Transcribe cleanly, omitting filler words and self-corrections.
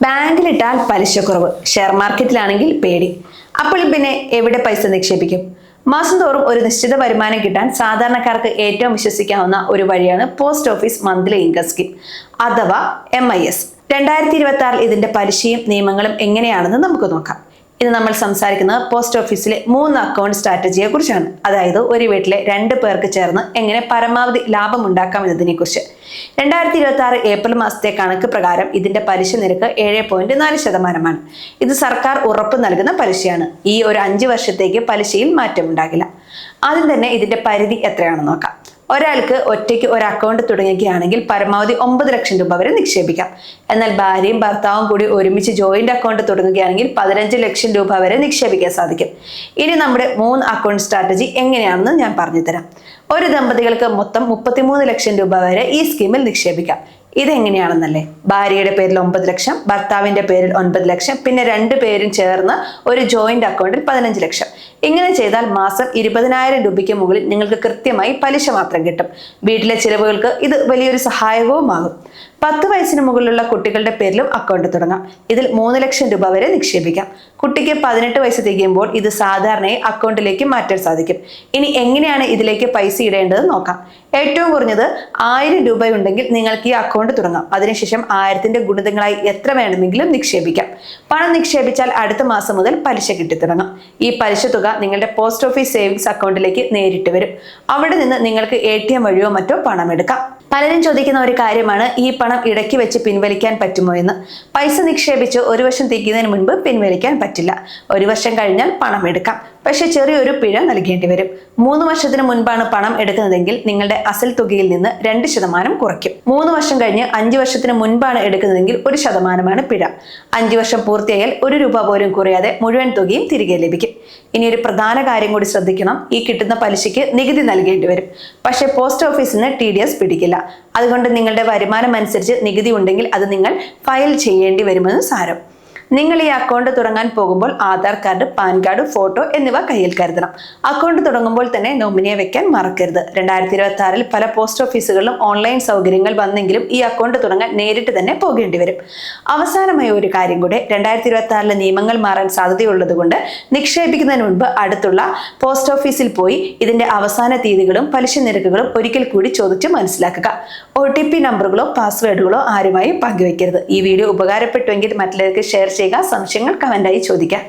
ബാങ്കിലിട്ടാൽ പലിശക്കുറവ്, share മാർക്കറ്റിലാണെങ്കിൽ പേടി. അപ്പോൾ പിന്നെ എവിടെ പൈസ നിക്ഷേപിക്കും? മാസം തോറും ഒരു നിശ്ചിത വരുമാനം കിട്ടാൻ സാധാരണക്കാർക്ക് ഏറ്റവും വിശ്വസിക്കാവുന്ന ഒരു വഴിയാണ് post office monthly income scheme അഥവാ MIS. 2026 ഇതിന്റെ പലിശയും നിയമങ്ങളും എങ്ങനെയാണെന്ന് നമുക്ക് നോക്കാം. ഇന്ന് നമ്മൾ സംസാരിക്കുന്നത് പോസ്റ്റ് ഓഫീസിലെ 3 അക്കൗണ്ട് സ്ട്രാറ്റജിയെ കുറിച്ചാണ്. അതായത് ഒരു വീട്ടിലെ 2 പേർക്ക് ചേർന്ന് എങ്ങനെ പരമാവധി ലാഭം ഉണ്ടാക്കാം എന്നതിനെ കുറിച്ച്. 2026 ഏപ്രിൽ മാസത്തെ കണക്ക് പ്രകാരം ഇതിന്റെ പലിശ നിരക്ക് 7.4%. ഇത് സർക്കാർ ഉറപ്പ് നൽകുന്ന പലിശയാണ്. ഈ ഒരു 5 വർഷത്തേക്ക് പലിശയിൽ മാറ്റമുണ്ടാകില്ല. ആദ്യം തന്നെ ഇതിന്റെ പരിധി എത്രയാണെന്ന് നോക്കാം. ഒരാൾക്ക് ഒറ്റയ്ക്ക് ഒരു അക്കൗണ്ട് തുടങ്ങുകയാണെങ്കിൽ പരമാവധി 9 ലക്ഷം രൂപ വരെ നിക്ഷേപിക്കാം. എന്നാൽ ഭാര്യയും ഭർത്താവും കൂടി ഒരുമിച്ച് ജോയിന്റ് അക്കൗണ്ട് തുടങ്ങുകയാണെങ്കിൽ 15 ലക്ഷം രൂപ വരെ നിക്ഷേപിക്കാൻ സാധിക്കും. ഇനി നമ്മുടെ 3 അക്കൗണ്ട് സ്ട്രാറ്റജി എങ്ങനെയാണെന്ന് ഞാൻ പറഞ്ഞുതരാം. ഒരു ദമ്പതികൾക്ക് മൊത്തം 33 ലക്ഷം രൂപ വരെ ഈ സ്കീമിൽ നിക്ഷേപിക്കാം. ഇതെങ്ങനെയാണെന്നല്ലേ? ഭാര്യയുടെ പേരിൽ 9 ലക്ഷം, ഭർത്താവിന്റെ പേരിൽ 9 ലക്ഷം, പിന്നെ 2 പേരും ചേർന്ന് ഒരു ജോയിന്റ് അക്കൗണ്ടിൽ 15 ലക്ഷം. ഇങ്ങനെ ചെയ്താൽ മാസം 20,000 രൂപയ്ക്ക് മുകളിൽ നിങ്ങൾക്ക് കൃത്യമായി പലിശ മാത്രം കിട്ടും. വീട്ടിലെ ചിലവുകൾക്ക് ഇത് വലിയൊരു സഹായകവുമാകും. 10 വയസ്സിന് മുകളിലുള്ള കുട്ടികളുടെ പേരിലും അക്കൗണ്ട് തുടങ്ങാം. ഇതിൽ 3 ലക്ഷം രൂപ വരെ നിക്ഷേപിക്കാം. കുട്ടിക്ക് 18 വയസ്സ് തികയുമ്പോൾ ഇത് സാധാരണയായി അക്കൗണ്ടിലേക്ക് മാറ്റാൻ സാധിക്കും. ഇനി എങ്ങനെയാണ് ഇതിലേക്ക് പൈസ ഇടേണ്ടത് നോക്കാം. ഏറ്റവും കുറഞ്ഞത് 1000 രൂപയുണ്ടെങ്കിൽ നിങ്ങൾക്ക് ഈ അക്കൗണ്ട് തുടങ്ങാം. അതിനുശേഷം 1000ന്റെ ഗുണിതങ്ങളായി എത്ര വേണമെങ്കിലും നിക്ഷേപിക്കാം. പണം നിക്ഷേപിച്ചാൽ അടുത്ത മാസം മുതൽ പലിശ കിട്ടിത്തുടങ്ങാം. ഈ പലിശ തുക നിങ്ങളുടെ പോസ്റ്റ് ഓഫീസ് സേവിങ്സ് അക്കൗണ്ടിലേക്ക് നേരിട്ട് വരും. അവിടെ നിന്ന് നിങ്ങൾക്ക് ATM വഴിയോ മറ്റോ പണം എടുക്കാം. പലരും ചോദിക്കുന്ന ഒരു കാര്യമാണ്, ഈ പണം ഇടയ്ക്ക് വെച്ച് പിൻവലിക്കാൻ പറ്റുമോ എന്ന്. പൈസ നിക്ഷേപിച്ച് 1 വർഷം തികയുന്നതിന് മുൻപ് പിൻവലിക്കാൻ പറ്റില്ല. 1 വർഷം കഴിഞ്ഞാൽ പണം എടുക്കാം, പക്ഷെ ചെറിയൊരു പിഴ നൽകേണ്ടി വരും. 3 വർഷത്തിന് മുൻപാണ് പണം എടുക്കുന്നതെങ്കിൽ നിങ്ങളുടെ അസൽ തുകയിൽ നിന്ന് 2% കുറയ്ക്കും. 3 വർഷം കഴിഞ്ഞ് 5 വർഷത്തിന് മുൻപാണ് എടുക്കുന്നതെങ്കിൽ 1% പിഴ. 5 വർഷം പൂർത്തിയായാൽ 1 രൂപ പോലും കുറയാതെ മുഴുവൻ തുകയും തിരികെ ലഭിക്കും. ഇനി ഒരു പ്രധാന കാര്യം കൂടി ശ്രദ്ധിക്കണം. ഈ കിട്ടുന്ന പലിശയ്ക്ക് നികുതി നൽകേണ്ടി വരും. പക്ഷേ പോസ്റ്റ് ഓഫീസിന് TDS പിടിക്കില്ല. അതുകൊണ്ട് നിങ്ങളുടെ വരുമാനം അനുസരിച്ച് നികുതി ഉണ്ടെങ്കിൽ അത് നിങ്ങൾ ഫയൽ ചെയ്യേണ്ടി വരുമെന്ന് സാരം. നിങ്ങൾ ഈ അക്കൗണ്ട് തുടങ്ങാൻ പോകുമ്പോൾ Aadhaar card, pan card, photo എന്നിവ കയ്യിൽ കരുതണം. അക്കൗണ്ട് തുടങ്ങുമ്പോൾ തന്നെ നോമിനിയെ വെക്കാൻ മറക്കരുത്. 2026 പല പോസ്റ്റ് ഓഫീസുകളിലും ഓൺലൈൻ സൗകര്യങ്ങൾ വന്നെങ്കിലും ഈ അക്കൗണ്ട് തുടങ്ങാൻ നേരിട്ട് തന്നെ പോകേണ്ടി വരും. അവസാനമായ ഒരു കാര്യം കൂടെ, 2026 നിയമങ്ങൾ മാറാൻ സാധ്യതയുള്ളത് കൊണ്ട് നിക്ഷേപിക്കുന്നതിന് മുൻപ് അടുത്തുള്ള പോസ്റ്റ് ഓഫീസിൽ പോയി ഇതിന്റെ അവസാന തീയതികളും പലിശ നിരക്കുകളും ഒരിക്കൽ കൂടി ചോദിച്ച് മനസ്സിലാക്കുക. OTP നമ്പറുകളോ പാസ്വേഡുകളോ ആരുമായി പങ്കുവെക്കരുത്. ഈ വീഡിയോ ഉപകാരപ്പെട്ടുവെങ്കിൽ മറ്റുള്ളവർക്ക് ഷെയർ ചെയ്യുക. സംശയങ്ങൾ കമന്റായി ചോദിക്കാം.